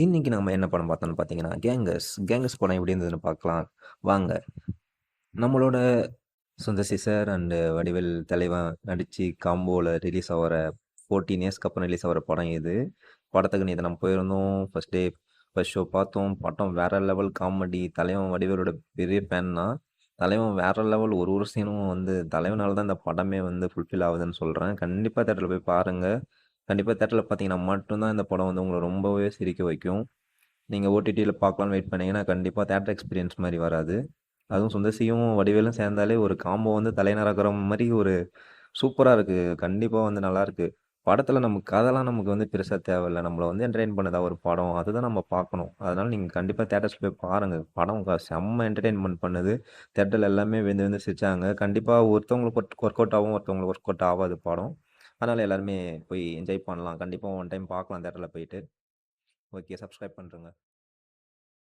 இன்னைக்கு நம்ம என்ன படம் பார்த்தோம்னு பார்த்தீங்கன்னா, கேங்கர்ஸ் படம் எப்படி இருந்ததுன்னு பார்க்கலாம் வாங்க. நம்மளோட Sundar C sir and Vadivel தலைவன் நடிச்சு காம்போல ரிலீஸ் ஆகுற 14 இயர்ஸ்க்கு அப்புறம் ரிலீஸ் ஆகுற படம் இது. படத்துக்கு நேத்து நம்ம போயிருந்தோம். ஃபர்ஸ்ட் டே ஃபர்ஸ்ட் ஷோ பார்த்தோம். படம் வேற லெவல் காமெடி. தலைவன் வடிவேலோட பெரிய ஃபேன் தான். தலைவன் வேற லெவல் ஒரு ஒரு சீனும் வந்து தலைவனால தான் இந்த படமே வந்து ஃபுல்ஃபில் ஆகுதுன்னு சொல்றேன். கண்டிப்பா தியேட்டர்ல போய் பாருங்க. கண்டிப்பா தியேட்டர்ல பார்த்தீங்கன்னா மட்டும் தான் இந்த படம் வந்து உங்கள ரொம்பவே சிரிக்க வைக்கும். நீங்கள் ஓடிடியில் பார்க்கலான்னு வெயிட் பண்ணீங்கன்னா கண்டிப்பாக தேட்டர் எக்ஸ்பீரியன்ஸ் மாதிரி வராது. அதுவும் சுந்தசியும் வடிவேலும் சேர்ந்தாலே ஒரு காம்போ வந்து தலைநகர மாதிரி ஒரு சூப்பராக இருக்குது. கண்டிப்பாக வந்து நல்லாயிருக்கு. படத்தில் நமக்கு கதைலாம் நமக்கு வந்து பெருசாக தேவையில்லை. நம்மளை வந்து என்டர்டெயின் பண்ணதா ஒரு படம் அதுதான் நம்ம பார்க்கணும். அதனால் நீங்கள் கண்டிப்பாக தேட்டர்ஸ் போய் பாருங்கள். படம் செம்ம என்டர்டெயின்மெண்ட் பண்ணுது. தேட்டரில் எல்லாமே விழுந்து விழுந்து சிரிச்சாங்க. கண்டிப்பாக ஒருத்தவங்களுக்கு ஒர்க் அவுட் ஆகும், ஒருத்தவங்களுக்கு ஒர்க் அவுட் ஆகாது படம். அதனால் எல்லாருமே போய் என்ஜாய் பண்ணலாம். கண்டிப்பாக ஒன் டைம் பார்க்கலாம் தேட்டரில் போயிட்டு. ஓகே, சப்ஸ்கிரைப் பண்ணுறேங்க.